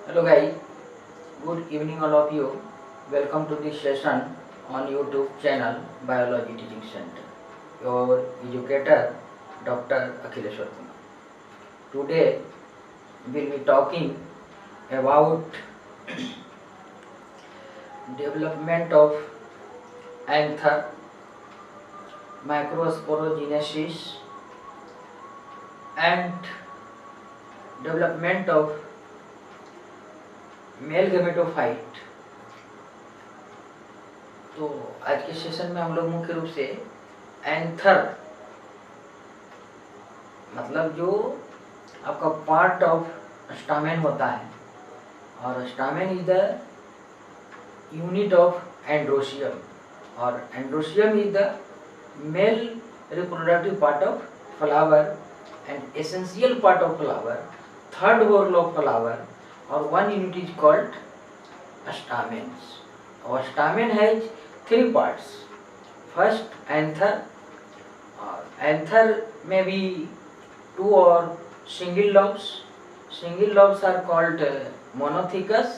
Hello guys, good evening all of you. Welcome to this session on YouTube channel Biology Teaching Center. Your educator Dr. Akhileshwar Kumar. Today we'll be talking about development of anther, microsporogenesis and development of mail gametophyte. तो आज के session में हम लोग मुख्य रूप से anther मतलब जो आपका पार्ट ऑफ स्टामेन होता है, और stamen is the unit of androecium और androecium is the male reproductive part of flower and essential part of flower, third whorl of flower, or one unit is called stamens. Our stamen has three parts. First, anther. Anther may be two or single lobes. Single lobes are called monothecous,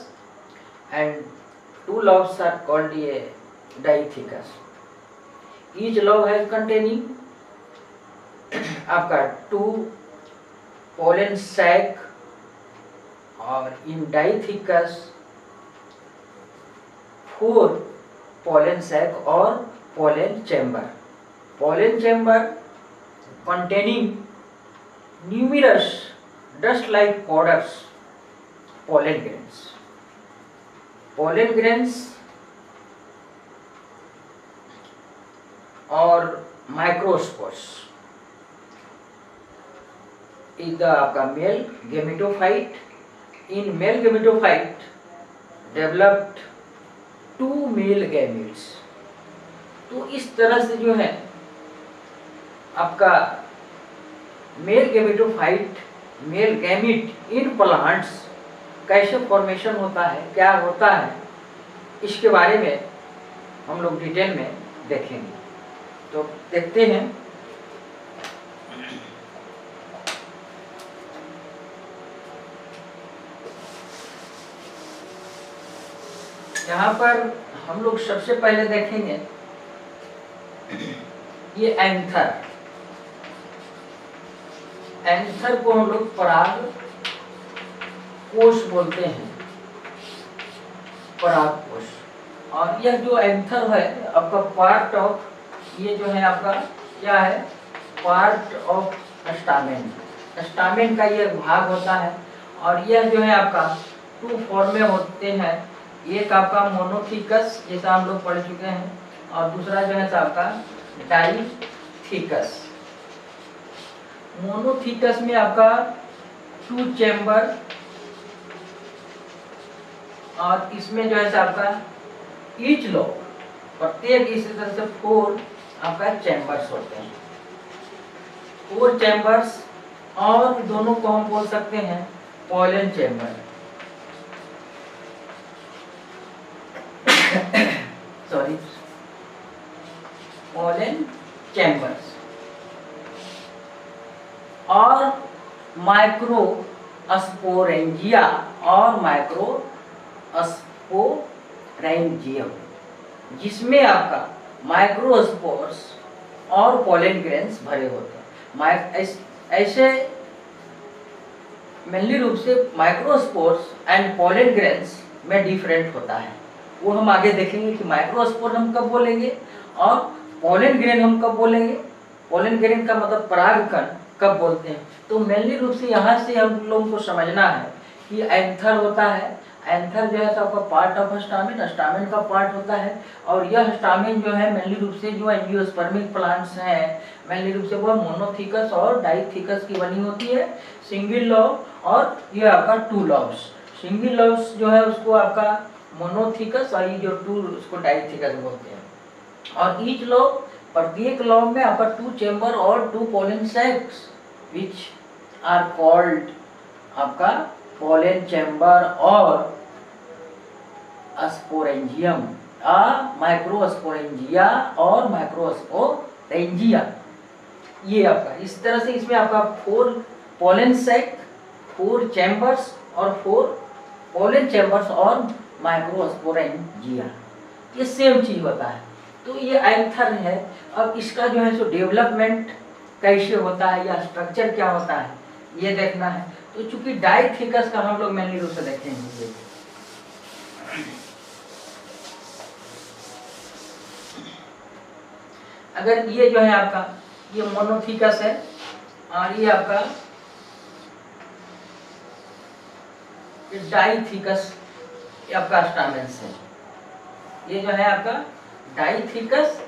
and two lobes are called dithecous. Each lobe has containing आपका two pollen sac, और इन डाइथिकस 4 pollen sac और pollen chamber. Pollen chamber containing numerous dust-like powders, pollen grains. Pollen grains और microspores is the आपका male gametophyte. In male gametophyte developed 2 male gametes. तो इस तरह से जो है आपका mail gametophyte, male gamete in plants कैसे फॉर्मेशन होता है, क्या होता है, इसके बारे में हम लोग डिटेल में देखेंगे। तो देखते हैं। यहाँ पर हम लोग सबसे पहले देखेंगे ये एंथर। एंथर को हम लोग पराग कोश बोलते हैं, पराग कोश। और यह जो एंथर है आपका पार्ट ऑफ, ये जो है आपका क्या है, पार्ट ऑफ स्टामेन। स्टामेन का ये भाग होता है, और यह जो है आपका 2 फॉर्म में होते हैं। एक आपका मोनोथीकस जैसा हम लोग पढ़ चुके हैं, और दूसरा जो है आपका डाइथीकस। मोनोथीकस में आपका 2 चैम्बर, और इसमें जो है आपका ईच लोब, प्रत्येक इसी तरह से 4 आपका चैम्बर्स होते हैं, 4 चैम्बर्स। और दोनों को हम बोल सकते हैं pollen chamber. Sorry, pollen chambers. और माइक्रो स्पोरेंजिया और माइक्रो स्पोरेंजियम, जिसमें आपका माइक्रोस्पोर्स और पोलन ग्रेन्स भरे होते हैं। ऐसे मेनली रूप से माइक्रोस्पोर्स एंड पोलन ग्रेन्स में डिफरेंट होता है। वो हम आगे देखेंगे कि माइक्रोस्पोर हम कब बोलेंगे और पोलन ग्रेन हम कब बोलेंगे। पोलन ग्रेन का मतलब परागकण कब बोलते हैं। तो मेनली रूप से यहाँ से हम लोगों को समझना है कि एंथर होता है। एंथर जो है तो आपका पार्ट ऑफ स्टामेन, स्टामेन का पार्ट होता है। और यह स्टामेन जो है मेनली रूप से जो एंजियोस्पर्मिक प्लांट्स हैं, मेनली रूप से वह मोनोथीकस और डाइथीकस की बनी होती है, सिंगल लॉब, और यह आपका 2 लॉब्स। सिंगल लॉब्स जो है उसको आपका मोनोथीकस, और ये जो 2 उसको डाइथीकस बोलते हैं। और ईच लॉब, प्रत्येक लॉब में आपका 2 चैम्बर और 2 पोलन सैक्स विच आर कॉल्ड आपका पोलन चैम्बर और स्पोरेंजियम, माइक्रोस्पोरेंजिया और माइक्रोस्पोरेंजिया। ये आपका इस तरह से इसमें आपका 4 पोलन सैक, 4 चैम्बर्स और 4 पोलन चैम्बर्स और माइक्रोस्पोरेंजिया, ये सेम चीज होता है। तो ये एंथर है। अब इसका जो है सो डेवलपमेंट कैसे होता है या स्ट्रक्चर क्या होता है ये देखना है। तो चूंकि डाइथिकस का हम लोग मेनली रूप से देखेंगे। अगर ये जो है आपका ये मोनोथिकस है और ये आपका डाइथिकस आपका स्टामेंस है। ये जो है आपका डाइथिकस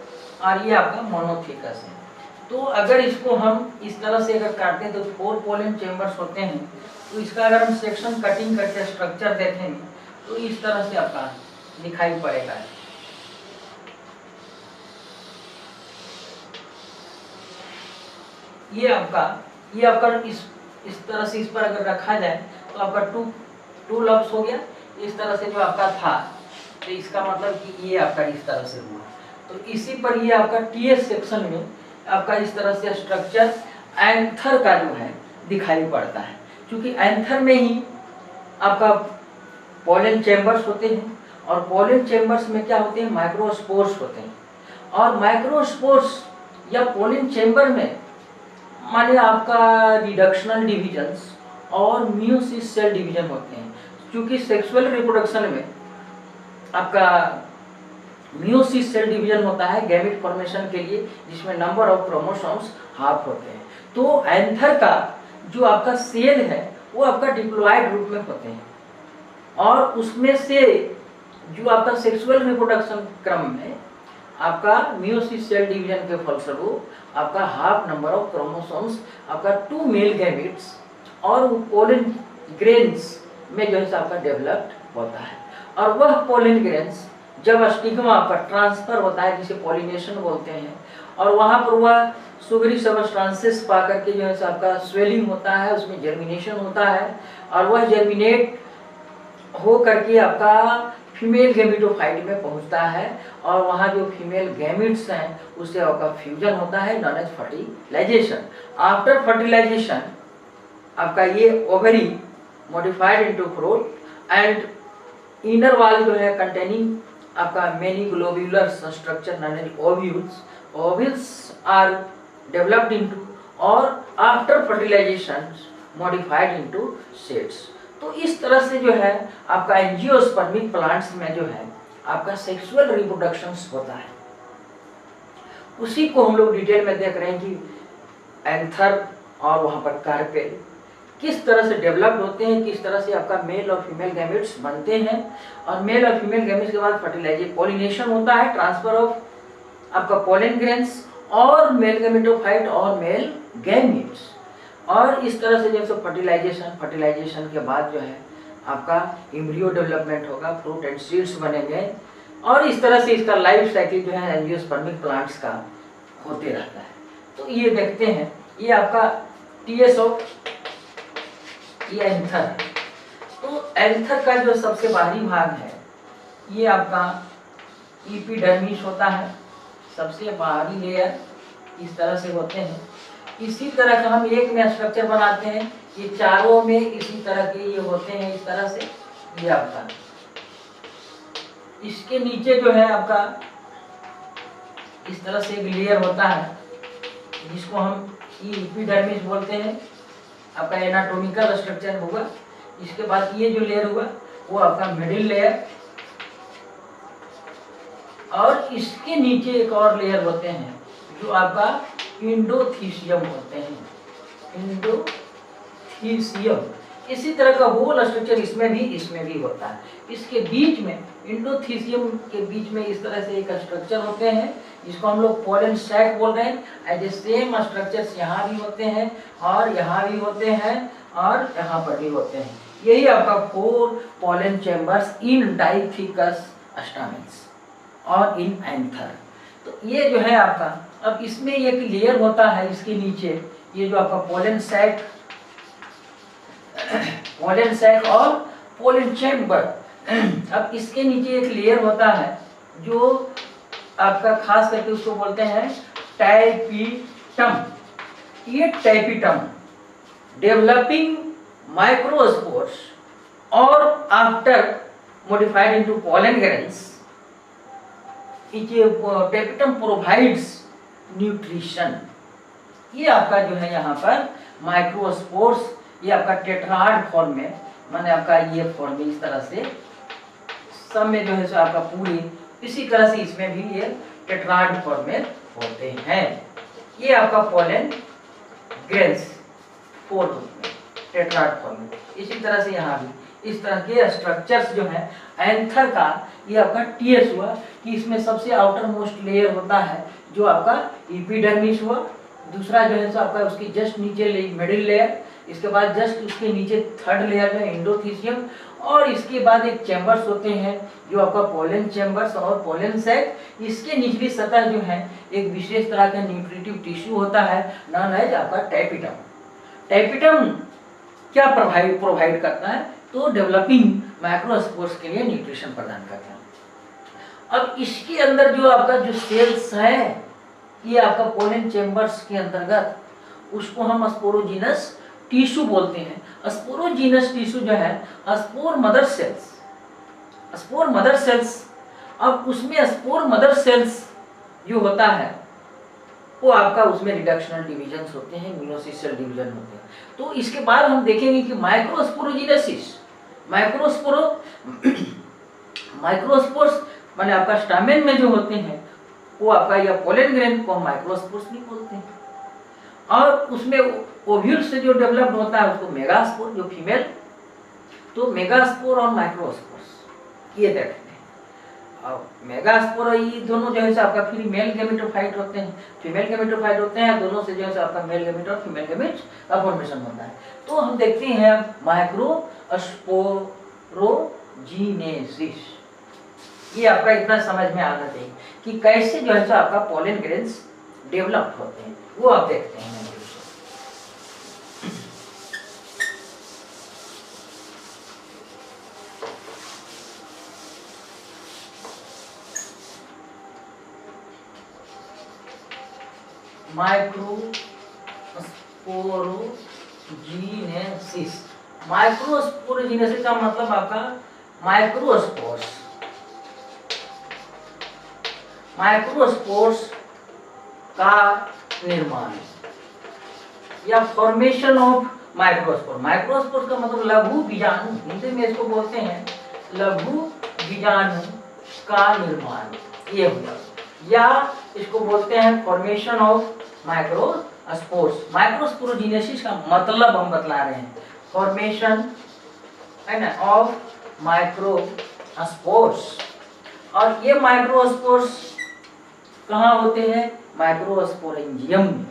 और ये आपका मोनोथिकस है। तो अगर इसको हम इस तरह से अगर काटते हैं तो 4 पोलन चेम्बर्स होते हैं। तो इसका अगर हम सेक्शन कटिंग करके स्ट्रक्चर देखेंगे तो इस तरह से आपका दिखाई पड़ेगा। ये आपका इस तरह से इस पर अगर रखा जाए तो आपका टू लब्स हो गया। इस तरह से जो आपका था तो इसका मतलब कि ये आपका इस तरह से हुआ। तो इसी पर ये आपका टीएस सेक्शन में आपका इस तरह से स्ट्रक्चर एंथर का जो है दिखाई पड़ता है। क्योंकि एंथर में ही आपका पोलन चेम्बर्स होते हैं और पोलन चेम्बर्स में क्या होते हैं, माइक्रोस्पोर्स होते हैं। और माइक्रोस्पोर्स या पोलन चेम्बर में माने आपका रिडक्शनल डिविजन्स और मियोसिस सेल डिवीजन होते हैं। क्योंकि सेक्सुअल रिप्रोडक्शन में आपका मियोसिस सेल डिवीजन होता है गैमेट फॉर्मेशन के लिए, जिसमें नंबर ऑफ क्रोमोसोम्स हाफ होते हैं। तो एंथर का जो आपका सेल है वो आपका डिप्लॉयड रूप में होते हैं और उसमें से जो आपका सेक्सुअल रिप्रोडक्शन क्रम में आपका मियोसिस सेल डिवीजन के फलस्वरूप आपका हाफ नंबर ऑफ क्रोमोसोम्स आपका 2 मेल गैमेट्स और पोलन ग्रेन्स में जो है आपका डेवलप्ड होता है। और वह पोलन ग्रेन्स जब स्टिग्मा पर ट्रांसफर होता है जिसे पॉलिनेशन बोलते हैं, और वहाँ पर वह सुगरी सबस्टांसेस पा करके जो है आपका स्वेलिंग होता है, उसमें जर्मिनेशन होता है और वह जर्मिनेट हो करके आपका फीमेल गैमेटोफाइट में पहुंचता है और वहाँ जो फीमेल गैमेट्स हैं उससे आपका फ्यूजन होता है known as fertilization. After fertilization आपका ये ovary modified into fruit and inner wall जो है कंटेनिंग आपका many globular structure known as ovules. Ovules are developed into और after fertilization modified into seeds. तो इस तरह से जो है आपका एंजियोस्पर्मिक प्लांट्स में जो है आपका सेक्सुअल रिप्रोडक्शन होता है। उसी को हम लोग डिटेल में देख रहे हैं कि एंथर और वहाँ पर कार्पेल किस तरह से डेवलप्ड होते हैं, किस तरह से आपका मेल और फीमेल गैमेट्स बनते हैं और मेल और फीमेल गैमेट्स के बाद फर्टिलाइजेशन पॉलिनेशन होता है, ट्रांसफर ऑफ आपका पोलन ग्रेन्स और मेल गैमेटोफाइट और मेल गैमेट्स। और इस तरह से जब फर्टिलाइजेशन के बाद जो है आपका एम्ब्रियो डेवलपमेंट होगा, फ्रूट एंड सीड्स बनेंगे और इस तरह से इसका लाइफ साइकिल जो है एंजियोस्पर्मिक प्लांट्स का होते रहता है। तो ये देखते हैं ये आपका टीएस ऑफ ये एंथर है। तो एंथर का जो सबसे बाहरी भाग है ये आपका एपिडर्मिस होता है, सबसे बाहरी लेयर इस तरह से होते हैं। इसी तरह का हम एक में स्ट्रक्चर बनाते हैं, ये चारों में इसी तरह के ये होते हैं इस तरह से। ये आपका इसके नीचे जो है आपका इस तरह से एक लेयर होता है जिसको हम एपिडर्मिस बोलते हैं, आपका एनाटॉमिकल स्ट्रक्चर होगा। इसके बाद ये जो लेयर हुआ वो आपका मिडिल लेयर और इसके नीचे एक और लेयर होते हैं जो आपका इंडोथीसियम होते हैं, इंडोथीसियम। इसी तरह का होल स्ट्रक्चर इसमें भी होता है। इसके बीच में इंडोथीसियम के बीच में इस तरह से एक स्ट्रक्चर होते हैं जिसको हम लोग पोलन सैक बोल रहे हैं। एज सेम स्ट्रक्चर्स यहाँ भी होते हैं और यहाँ भी होते हैं और यहाँ पर भी होते हैं। यही आपका 4 पोलन चैम्बर्स इन डाइथिकस स्टामेन्स और इन एंथर। तो ये जो है आपका, अब इसमें एक लेयर होता है इसके नीचे, ये जो आपका पोलन सैक और पोलन चैम्बर। अब इसके नीचे एक लेयर होता है जो आपका खास करके उसको बोलते हैं टैपिटम। ये टैपिटम डेवलपिंग माइक्रोस्पोर्स और after modified into pollen grains, tapetum provides nutrition। ये आपका जो है यहाँ पर माइक्रोस्पोर्स, ये आपका टेट्राड फॉर्म में, माने आपका ये फॉर्म इस तरह से सब में जो है सो आपका पूरी इसी तरह से इसमें भी ये टेट्राड फॉर्म में होते हैं। ये आपका pollen grains four tetrad form में। इसी तरह से यहाँ भी इस तरह के स्ट्रक्चर्स जो है एंथर का, ये आपका टीएस हुआ कि इसमें सबसे आउटर मोस्ट लेयर होता है जो आपका एपिडर्मिस हुआ, दूसरा जो है सो आपका उसकी जस्ट नीचे मिडिल लेयर, इसके बाद जस्ट उसके नीचे थर्ड लेयर में एंडोथीसियम, और इसके बाद एक चैम्बर्स होते हैं जो आपका पोलन चैम्बर्स और पोलन सैक। इसके निचली सतह जो है एक विशेष तरह का न्यूट्रिटिव टिश्यू होता है नॉन एज आपका टैपिटम। टैपिटम क्या प्रोवाइड करता है, तो डेवलपिंग माइक्रोस्पोर्स के लिए न्यूट्रिशन प्रदान करता है। अब इसके अंदर जो आपका जो सेल्स है, ये आपका पोलन चैम्बर्स के अंतर्गत, उसको हम स्पोरोजीनस टिश्यू बोलते हैं। स्पोरोजीनस टिश्यू जो है spore mother cells, spore mother cells, अब उसमें स्पोर मदर सेल्स जो होता है वो आपका उसमें रिडक्शनल डिविजन्स होते हैं, मियोसिस सेल डिवीजन होते हैं। तो इसके बाद हम देखेंगे कि माइक्रोस्पोरोजीनेसिस, माइक्रोस्पोर्स माने आपका स्टामेन में जो होते हैं वो आपका या पोलन ग्रेन को माइक्रोस्पोर्स नहीं बोलते हैं, और उसमें ओव्यूल से जो डेवलप होता है उसको मेगास्पोर, जो फीमेल, तो मेगास्पोर और माइक्रोस्पोर्स ये देखते हैं। और मेगास्पोर ये दोनों जो है से आपका फिर मेल गैमेटोफाइट होते हैं, फीमेल गैमेटोफाइट होते हैं, दोनों से जो है आपका मेल गैमेट और फीमेल गैमेट का फॉर्मेशन होता है। तो हम देखते हैं माइक्रोस्पोरोजीनेसिस, ये आपका इतना समझ में आना चाहिए कि कैसे जो है सो आपका पोलन ग्रेन्स डेवलप होते हैं, वो आप देखते हैं। माइक्रोस्पोरोजीनेसिस, माइक्रोस्पोरोजीनेसिस का मतलब आपका माइक्रोस्पोर्स, माइक्रोस्पोर्स का निर्माण या फॉर्मेशन ऑफ माइक्रोस्पोर। माइक्रोस्पोर का मतलब लघु बीजाणु, हिंदी में इसको बोलते हैं लघु बीजाणु का निर्माण, ये हुआ, या इसको बोलते हैं फॉर्मेशन ऑफ माइक्रोस्पोर्स। माइक्रोस्पोरोजीनेसिस का मतलब हम बतला रहे हैं, फॉर्मेशन है ना ऑफ माइक्रोस्पोर्स। और ये माइक्रोस्पोर्स कहाँ होते हैं, माइक्रोस्पोरेंजियम में।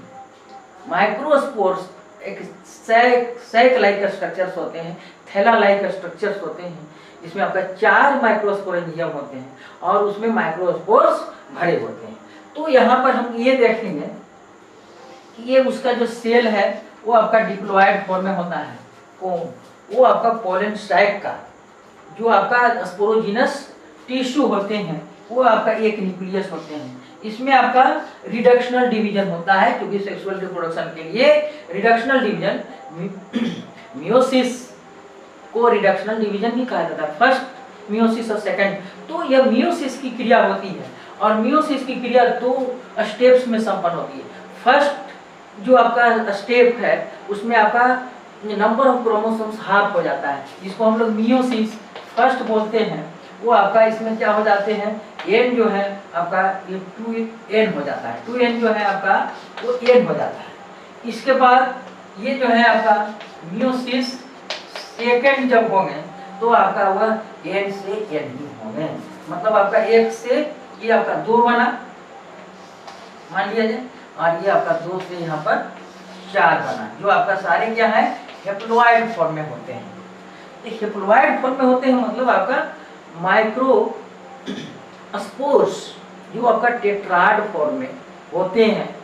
माइक्रोस्पोर्स एक सैक लाइक स्ट्रक्चर्स होते हैं, थैला लाइक स्ट्रक्चर्स होते हैं, जिसमें आपका 4 माइक्रोस्पोरेंजियम होते हैं और उसमें माइक्रोस्पोर्स भरे होते हैं। तो यहाँ पर हम ये देखेंगे कि ये उसका जो सेल है वो आपका डिप्लॉयड फॉर्म में होता है, वो आपका पोलन सैक का जो आपका स्पोरोजीनस टिश्यू होते हैं वो आपका एक न्यूक्लियस होते हैं। इसमें आपका रिडक्शनल डिवीजन होता है, क्योंकि सेक्सुअल रिप्रोडक्शन के लिए रिडक्शनल डिवीजन, मियोसिस को रिडक्शनल डिवीजन भी कहा जाता है, फर्स्ट मियोसिस और सेकंड। तो यह मियोसिस की क्रिया होती है और मियोसिस की क्रिया 2 स्टेप्स में संपन्न होती है। फर्स्ट जो आपका स्टेप है उसमें आपका नंबर ऑफ क्रोमोसोम्स हाफ हो जाता है, जिसको हम लोग मियोसिस फर्स्ट बोलते हैं। वो आपका इसमें क्या हो जाते हैं, एन जो है आपका ये 2n हो जाता है, 2n जो है आपका वो n हो जाता है। इसके बाद ये जो है आपका मियोसिस सेकंड जब होंगे तो आपका वह n से n ही होंगे, मतलब आपका 1 से ये आपका 2 बना मान लिया जाए, और ये आपका 2 से यहाँ पर 4 बना, जो आपका सारे क्या है हेप्लॉइड फॉर्म में होते हैं। हेप्लॉइड फॉर्म में होते हैं मतलब आपका माइक्रो स्पोर्स जो आपका टेट्राड फॉर्म में होते हैं,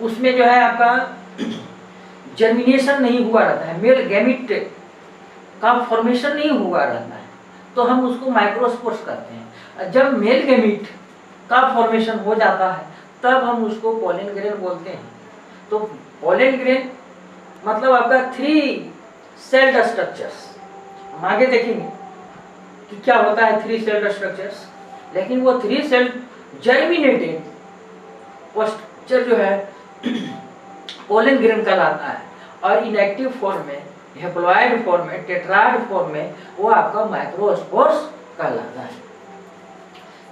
उसमें जो है आपका जर्मिनेशन नहीं हुआ रहता है, मेल गैमिट का फॉर्मेशन नहीं हुआ रहता है, तो हम उसको माइक्रोस्पोर्स कहते हैं। जब मेल गैमिट का फॉर्मेशन हो जाता है तब हम उसको पोलन ग्रेन बोलते हैं। तो पोलन ग्रेन मतलब आपका 3 सेल्ड स्ट्रक्चर्स, हम आगे देखेंगे कि क्या होता है 3 सेल्ड स्ट्रक्चर्स। लेकिन वो 3 सेल्ड जर्मिनेटेड वो स्ट्रक्चर जो है पोलन ग्रेन कहलाता है, और इनएक्टिव फॉर्म में, हेप्लॉइड फॉर्म में, टेट्राइड फॉर्म में वो आपका माइक्रोस्पोर्स कहलाता है।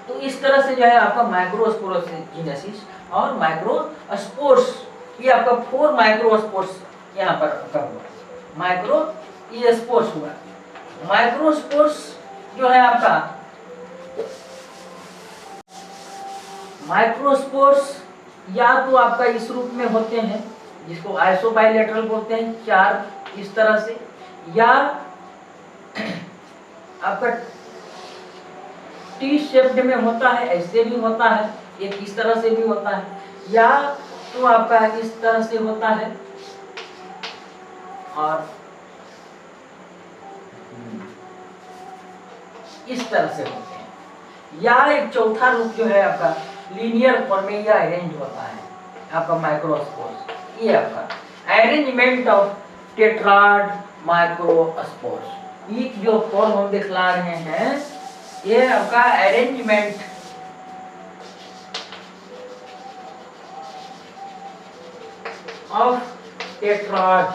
तो इस तरह से जो है आपका माइक्रोस्पोरोजेनेसिस और माइक्रोस्पोर्स, ये आपका 4 माइक्रोस्पोर्स यहाँ पर का हुआ, माइक्रो ये स्पोर्स हुआ। माइक्रोस्पोर्स जो है आपका, माइक्रोस्पोर्स या तो आपका इस रूप में होते हैं जिसको आइसोबाइलेटरल बोलते हैं, 4 इस तरह से, या आपका टी शेप्ड में होता है, ऐसे भी होता है, एक इस तरह से भी होता है, या तो आपका इस तरह से होता है और इस तरह से होते हैं, या एक चौथा रूप जो है आपका लीनियर फॉर्म में या अरेंज होता है आपका माइक्रोस्पोर्स। ये आपका अरेंजमेंट ऑफ टेट्राड माइक्रोस्पोर्स, ये जो फॉर्म हम दिखला रहे हैं ये आपका arrangement of tetrad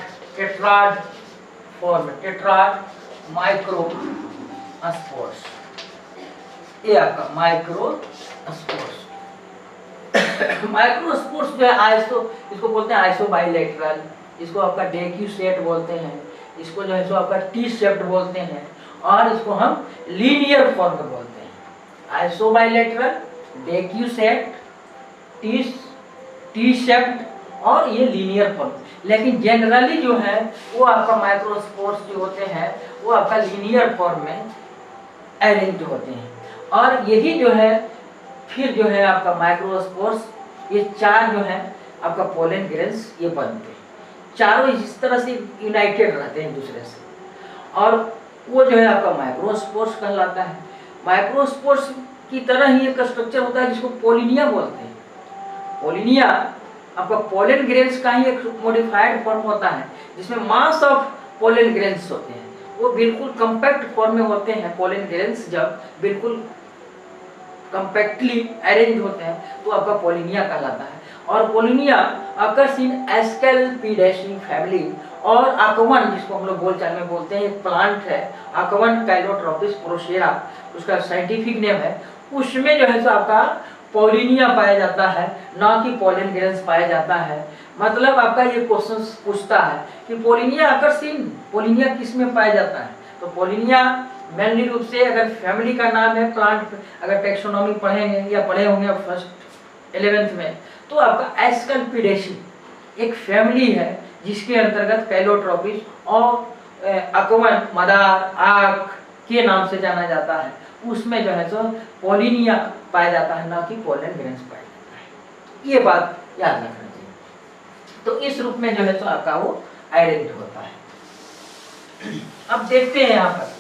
form, tetrad microspores, ये आपका माइक्रोस्पोर्स। माइक्रोस्पोर्स जो है आइसो, इसको बोलते हैं आइसोबाइलेटरल, इसको आपका डेक्यूसेट बोलते हैं, इसको जो है सो आपका टी शेप्ड बोलते हैं, और इसको हम लीनियर फॉर्म बोलते हैं। आइसोबाइलेटरल, डेक्यूसेट, टी शेप्ड और ये लीनियर फॉर्म। लेकिन जनरली जो है वो आपका माइक्रोस्पोर्स जो होते हैं वो आपका लीनियर फॉर्म में अरेंज होते हैं, और यही जो है फिर जो है आपका माइक्रोस्पोर्स, ये 4 जो है आपका पोलन ग्रेन्स ये बनते हैं, चारों इस तरह से यूनाइटेड रहते हैं एक दूसरे से, और वो जो है आपका माइक्रोस्पोर्स कहलाता है। माइक्रोस्पोर्स की तरह ही एक स्ट्रक्चर होता है जिसको पोलिनिया बोलते हैं। पोलिनिया आपका पोलन ग्रेन्स का ही एक मॉडिफाइड फॉर्म होता है जिसमें मास ऑफ पोलन ग्रेन्स होते हैं, वो बिल्कुल कंपैक्ट फॉर्म में होते हैं। पोलन ग्रेन्स जब बिल्कुल कंपैक्टली अरेंज होते हैं तो आपका पोलिनिया कहलाता है। और पोलिनिया अकर्स इन एस्केल्पिडेसी फैमिली, और आकवन जिसको हम लोग बोलचाल में बोलते हैं, एक प्लांट है आकवन कैलोट्रोपिस प्रोसेरा, उसका साइंटिफिक नेम है, उसमें जो है सो आपका पोलिनिया पाया जाता है, ना कि पोलन ग्रेन्स पाया जाता है। मतलब आपका ये क्वेश्चन पूछता है कि पोलिनिया आकर्षण, पोलिनिया किस में पाया जाता है, तो पोलिनिया मेनली रूप से अगर फैमिली का नाम है प्लांट, अगर टेक्सोनॉमी पढ़ेंगे या पढ़े होंगे फर्स्ट 11th में, तो आपका एस्केल्पिडेसी एक फैमिली है जिसके अंतर्गत कैलोट्रोपिस और अकवन, मदार, आक के नाम से जाना जाता है, उसमें जो है सो पोलिनिया पाया जाता है, ना कि पोलन ग्रेन्स पाया जाता है। ये बात याद रखना चाहिए। तो इस रूप में जो है सो आपका वो आइडेंट होता है। अब देखते हैं यहाँ पर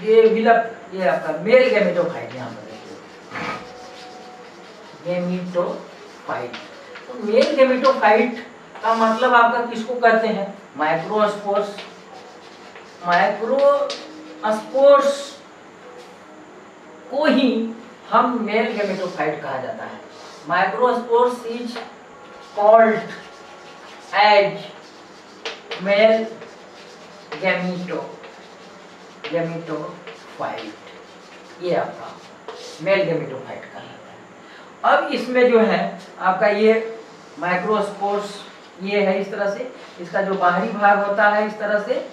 ये आपका मेल गैमेटोफाइट, यहाँ पर देखिए गैमेटोफाइट। तो मेल गैमेटोफाइट का मतलब आपका किसको कहते हैं, माइक्रोस्पोर्स। माइक्रोस्पोर्स को ही हम मेल गैमेटोफाइट कहा जाता है। Microspores is called as male gametophyte, ये आपका मेल गैमेटोफाइट कहलाता है। अब इसमें जो है आपका ये माइक्रोस्पोर्स ये है इस तरह से, इसका जो बाहरी भाग होता है इस तरह से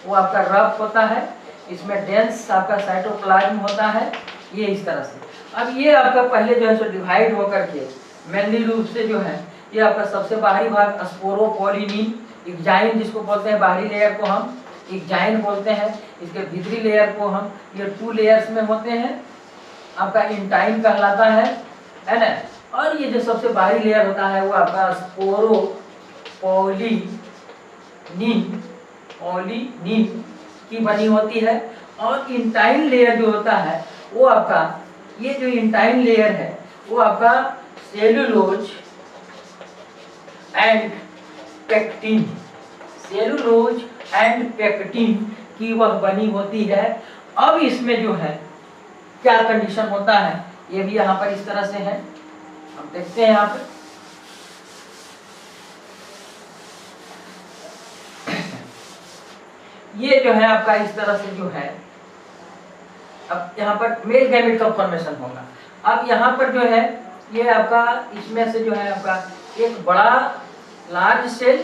वो आपका रफ होता है, इसमें डेंस आपका साइटोप्लाज्म होता है, ये इस तरह से। अब ये आपका पहले जो है सो डिवाइड होकर के मेनली रूप से जो है ये आपका सबसे बाहरी भाग स्पोरोपोलिनिन इक्जाइन जिसको बोलते हैं, बाहरी लेयर को हम इक्जाइन बोलते हैं, इसके भीतरी लेयर को हम, ये 2 लेयर्स में होते हैं, आपका इंटाइन कहलाता है ना। और ये जो सबसे बाहरी लेयर होता है वो आपका स्पोरोपोलिनिन की बनी होती है। और इंटाइन लेयर जो होता है वो आपका, ये जो इंटाइन लेयर है वो आपका cellulose and pectin, cellulose and pectin की वह बनी होती है। अब इसमें जो है क्या कंडीशन होता है, ये भी यहाँ पर इस तरह से है, हम देखते हैं यहाँ पर। ये जो है आपका इस तरह से जो है, अब यहाँ पर मेल गैमेट का फॉर्मेशन होगा। अब यहाँ पर जो है ये आपका इसमें से जो है आपका एक बड़ा लार्ज सेल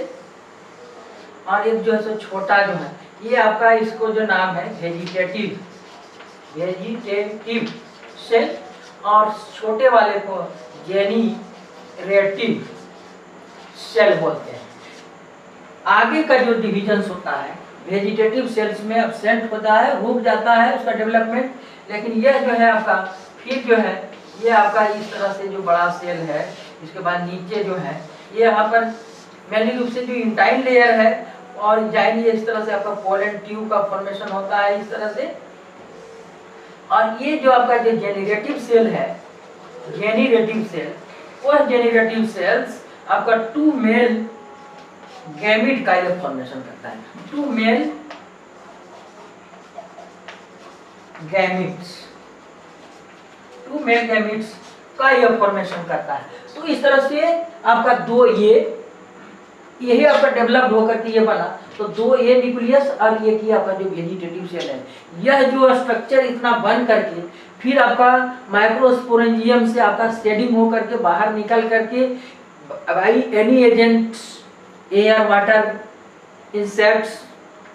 और एक जो है सो छोटा जो है, ये आपका इसको जो नाम है वेजिटेटिव सेल, और छोटे वाले को जेनिरेटिव सेल बोलते हैं। आगे का जो डिविजन होता है वेजिटेटिव सेल्स में एब्सेंट होता है, रुक जाता है उसका डेवलपमेंट, लेकिन यह जो है आपका फिर जो है ये आपका इस तरह से जो बड़ा सेल है, इसके बाद नीचे जो है ये यहाँ पर मेनली रूप से जो इंटाइन लेयर है और जाएंगे इस तरह से आपका पोलन ट्यूब का फॉर्मेशन होता है इस तरह से। और ये जो आपका जो जेनिरेटिव सेल है, जेनिरेटिव सेल, वह जेनिरेटिव सेल्स आपका 2 मेल गैमिट का ये फॉर्मेशन करता है, 2 मेल गैमिट्स, 2 मेल गैमिट्स का यह फॉर्मेशन करता है। तो इस तरह से आपका 2 यही आपका डेवलप्ड होकर के ये बना, तो 2 न्यूक्लियस और ये की आपका जो वेजिटेटिव सेल है, यह जो स्ट्रक्चर इतना बन करके फिर आपका माइक्रोस्पोरेंजियम से आपका शेडिंग हो करके बाहर निकल करके by any agents, air, water, insects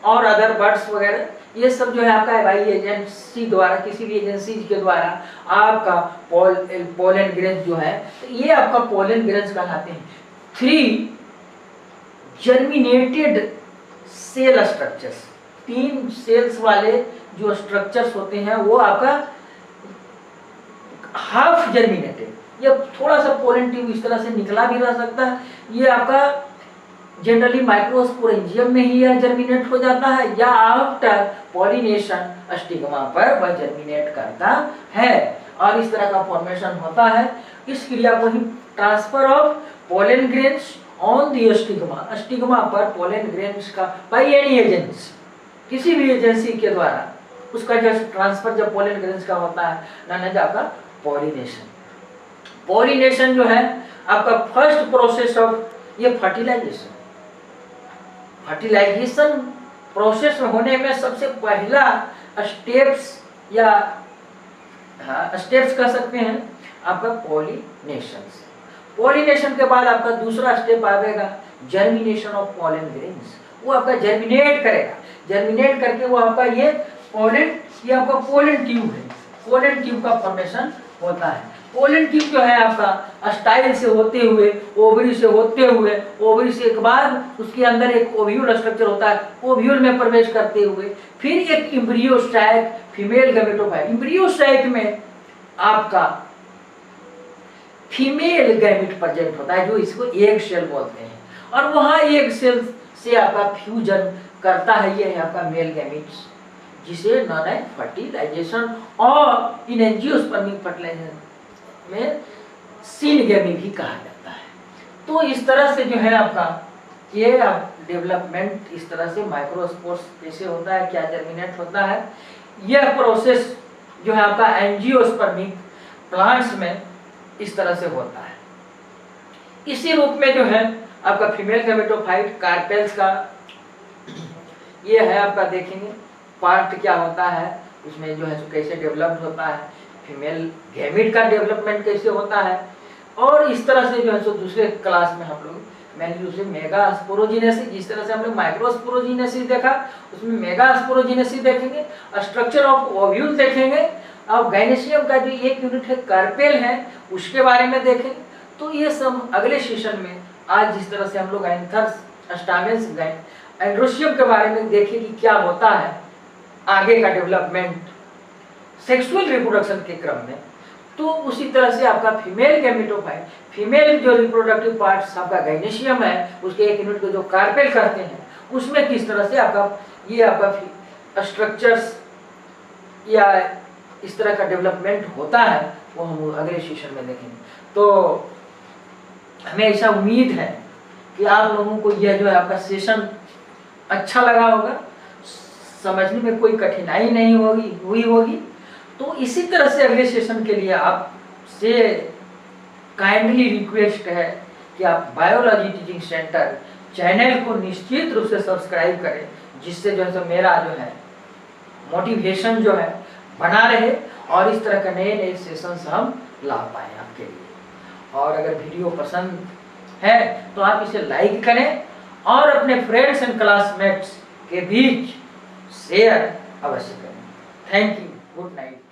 और अदर बर्ड्स वगैरह, ये सब जो है आपका बाई एजेंसी द्वारा, किसी भी एजेंसी के द्वारा आपका पोलन ग्रेन्स जो है, तो ये आपका पोलन ग्रेन्स कहलाते हैं। 3 जर्मिनेटेड सेल स्ट्रक्चर्स, 3 सेल्स वाले जो स्ट्रक्चर्स होते हैं वो आपका हाफ जर्मिनेटेड, ये थोड़ा सा पोलन ट्यूब इस तरह से निकला भी रह सकता है, ये आपका जनरली माइक्रोस्पोरेंजियम में ही यह जर्मिनेट हो जाता है या आफ्टर पॉलिनेशन स्टिग्मा पर वह जर्मिनेट करता है और इस तरह का फॉर्मेशन होता है। इस क्रिया को ही transfer of pollen grains on the stigma, stigma पर पोलन ग्रेन्स का बाय एनी एजेंसी, किसी भी एजेंसी के द्वारा उसका जो ट्रांसफर जब पोलन ग्रेन्स का होता है ना आपका पॉलिनेशन। पॉलिनेशन जो है आपका फर्स्ट प्रोसेस ऑफ ये फर्टिलाइजेशन, फर्टिलाइजेशन प्रोसेस होने में सबसे पहला स्टेप्स या स्टेप्स कह सकते हैं आपका पॉलिनेशन। पॉलिनेशन के बाद आपका दूसरा स्टेप आएगा जर्मिनेशन ऑफ पोलन ग्रेन्स, वो आपका जर्मिनेट करेगा, जर्मिनेट करके वो आपका ये पोलन, ये आपका पोलन ट्यूब है, पोलन ट्यूब का फॉर्मेशन होता है। पोलन ट्यूब जो है आपका स्टाइल से होते हुए, ओवरी से होते हुए, ओवरी से एक बाद उसके अंदर एक ओव्यूल स्ट्रक्चर होता है, ओव्यूल में प्रवेश करते हुए फिर एक embryo stack, female gametophyte, embryo stack में आपका फीमेल गैमेट प्रेजेंट होता है जो इसको एग सेल बोलते हैं, और वहाँ एग सेल से आपका फ्यूजन करता है, ये है आपका मेल गैमेट्स, जिसे नॉन एज फर्टिलाइजेशन और इन एंजियोस्पर्मिक फर्टिलाइजेशन में सीनगेमी भी कहा जाता है। तो इस तरह से जो है आपका ये डेवलपमेंट इस तरह से माइक्रोस्पोर्स कैसे होता है, क्या जर्मिनेट होता है, यह प्रोसेस जो है आपका एंजियोस्पर्मिक प्लांट्स में इस तरह से होता है। इसी रूप में जो है आपका फीमेल गैमेटोफाइट कार्पेल्स का ये है आपका, देखेंगे पार्ट क्या होता है उसमें जो है कैसे डेवलप्ड होता है, फीमेल गैमेट का डेवलपमेंट कैसे होता है, और इस तरह से जो है सो दूसरे क्लास में हम लोग मेनली उसे मेगा स्पोरोजिनेसिस, जिस तरह से हमने माइक्रोस्पोरोजिनेसिस देखा उसमें मेगा स्पोरोजिनेसिस देखेंगे, स्ट्रक्चर ऑफ ओव्यूल देखेंगे, और गायनेशियम का जो एक यूनिट है कार्पेल है उसके बारे में देखेंगे। तो ये सब अगले सेशन में आज जिस तरह से हम लोग एंथर्स, स्टामेन्स, एंड्रोशियम के बारे में देखें कि क्या होता है आगे का डेवलपमेंट सेक्सुअल रिप्रोडक्शन के क्रम में, तो उसी तरह से आपका फीमेल गैमेटोफाइट, फीमेल जो रिप्रोडक्टिव पार्ट्स आपका गायनेशियम है उसके एक यूनिट को जो कार्पेल कहते हैं, उसमें किस तरह से आपका ये आपका स्ट्रक्चर्स या इस तरह का डेवलपमेंट होता है वो हम अगले सेशन में देखेंगे। तो हमें ऐसा उम्मीद है कि आप लोगों को यह जो है आपका सेशन अच्छा लगा होगा, समझने में कोई कठिनाई नहीं हुई होगी। तो इसी तरह से अगले सेशन के लिए आपसे काइंडली रिक्वेस्ट है कि आप बायोलॉजी टीचिंग सेंटर चैनल को निश्चित रूप से सब्सक्राइब करें, जिससे जो है मेरा जो है मोटिवेशन जो है बना रहे और इस तरह के नए नए सेशंस हम ला पाए आपके लिए। और अगर वीडियो पसंद है तो आप इसे लाइक करें और अपने फ्रेंड्स एंड क्लासमेट्स के बीच शेयर अवश्य करें। Thank you, good night.